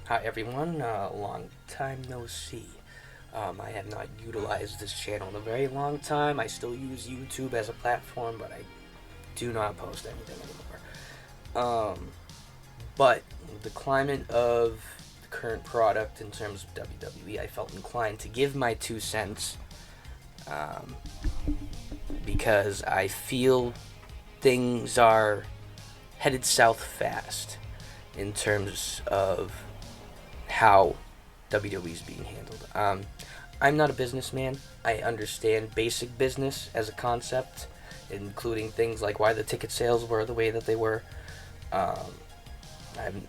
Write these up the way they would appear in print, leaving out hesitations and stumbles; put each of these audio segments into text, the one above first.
Hi everyone, long time no see. I have not utilized this channel in a very long time. I still use YouTube as a platform, but I do not post anything anymore. But the climate of the current product in terms of WWE, I felt inclined to give my 2 cents because I feel things are headed south fast in terms of how WWE is being handled. I'm not a businessman. I understand basic business as a concept, including things like why the ticket sales were the way that they were. I've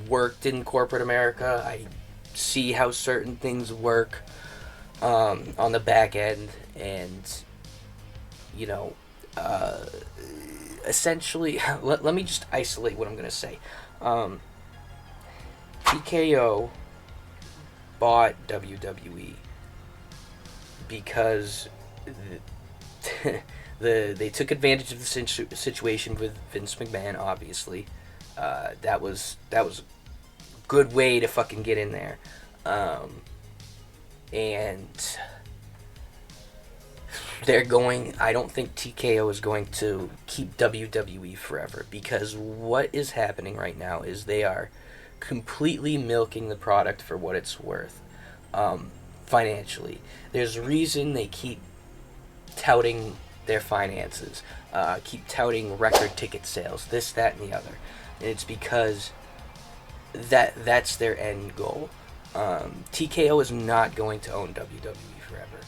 worked in corporate America. I see how certain things work on the back end, and you know, essentially, let me just isolate what I'm gonna say. T.K.O. bought WWE because they took advantage of the situation with Vince McMahon. Obviously, that was a good way to fucking get in there, and they're going. I don't think TKO is going to keep WWE forever, because what is happening right now is they are completely milking the product for what it's worth, financially. There's a reason they keep touting their finances, keep touting record ticket sales, this, that, and the other. And it's because that's their end goal. TKO is not going to own WWE forever.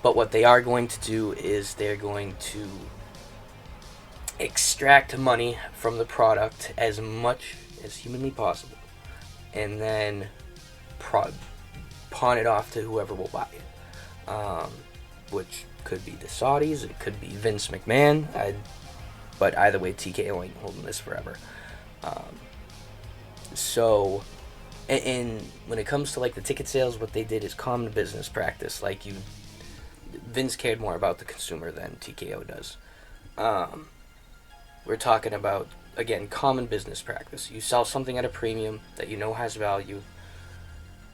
But what they are going to do is they're going to extract money from the product as much as humanly possible, and then pawn it off to whoever will buy it, which could be the Saudis, it could be Vince McMahon, but either way, TKO ain't holding this forever. So, and when it comes to like the ticket sales, what they did is common business practice. Like Vince cared more about the consumer than TKO does. We're talking about, again, common business practice. You sell something at a premium that you know has value.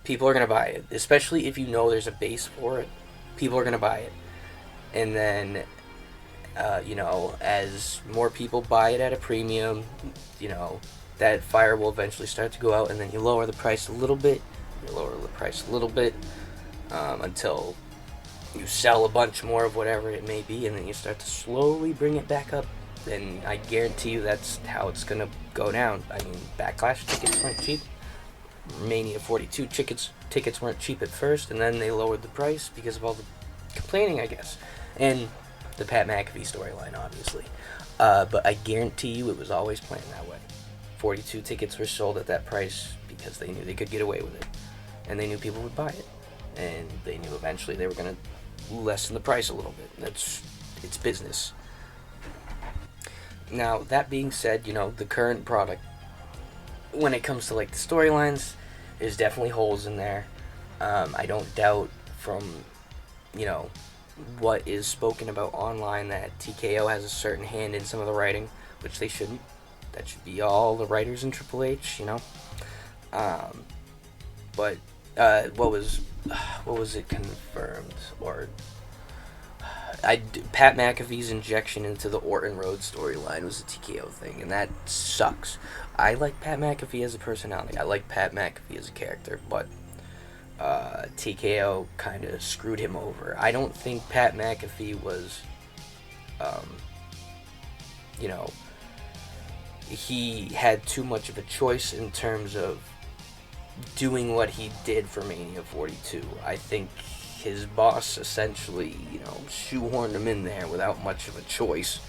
People are going to buy it. Especially if you know there's a base for it. People are going to buy it. And then, as more people buy it at a premium, that fire will eventually start to go out. And then you lower the price a little bit. Until you sell a bunch more of whatever it may be. And then you start to slowly bring it back up. And I guarantee you that's how it's going to go down. I mean, Backlash tickets weren't cheap. Mania 42 tickets weren't cheap at first, and then they lowered the price because of all the complaining, I guess. And the Pat McAfee storyline, obviously. But I guarantee you it was always planned that way. 42 tickets were sold at that price because they knew they could get away with it. And they knew people would buy it. And they knew eventually they were going to lessen the price a little bit. It's business. Now, that being said, the current product, when it comes to like the storylines, there's definitely holes in there. I don't doubt from, what is spoken about online that TKO has a certain hand in some of the writing, which they shouldn't. That should be all the writers in Triple H, But what was it confirmed, or Pat McAfee's injection into the Orton Road storyline was a TKO thing, and that sucks. I like Pat McAfee as a personality. I like Pat McAfee as a character, but TKO kind of screwed him over. I don't think Pat McAfee was, he had too much of a choice in terms of doing what he did for Mania 42. I think his boss essentially, shoehorned him in there without much of a choice.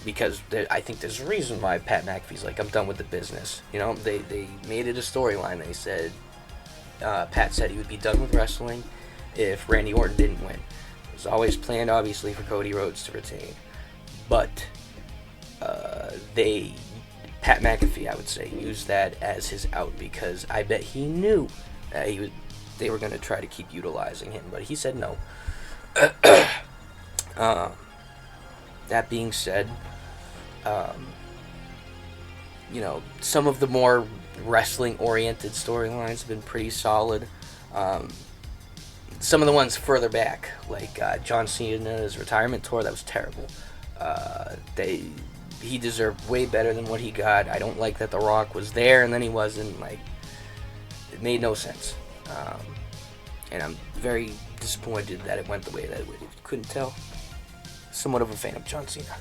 Because I think there's a reason why Pat McAfee's like, I'm done with the business. They made it a storyline. They said, Pat said he would be done with wrestling if Randy Orton didn't win. It was always planned, obviously, for Cody Rhodes to retain. But Pat McAfee, I would say, used that as his out, because I bet he knew that they were going to try to keep utilizing him, but he said no. That being said, some of the more wrestling-oriented storylines have been pretty solid. Some of the ones further back, like John Cena's retirement tour, that was terrible. He deserved way better than what he got. I don't like that The Rock was there and then he wasn't. Like, it made no sense. And I'm very disappointed that it went the way that it went. If you couldn't tell, somewhat of a fan of John Cena.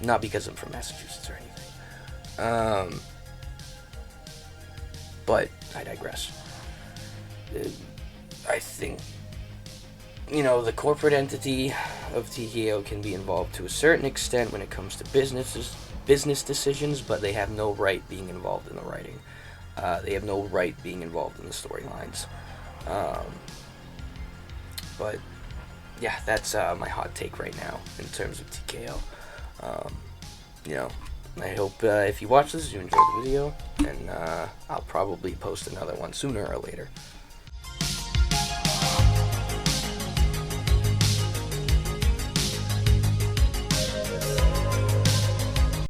Not because I'm from Massachusetts or anything. But I digress. I think, the corporate entity of T.K.O can be involved to a certain extent when it comes to business decisions, but they have no right being involved in the writing. They have no right being involved in the storylines. But yeah, that's my hot take right now in terms of T.K.O. I hope if you watch this, you enjoyed the video, and I'll probably post another one sooner or later.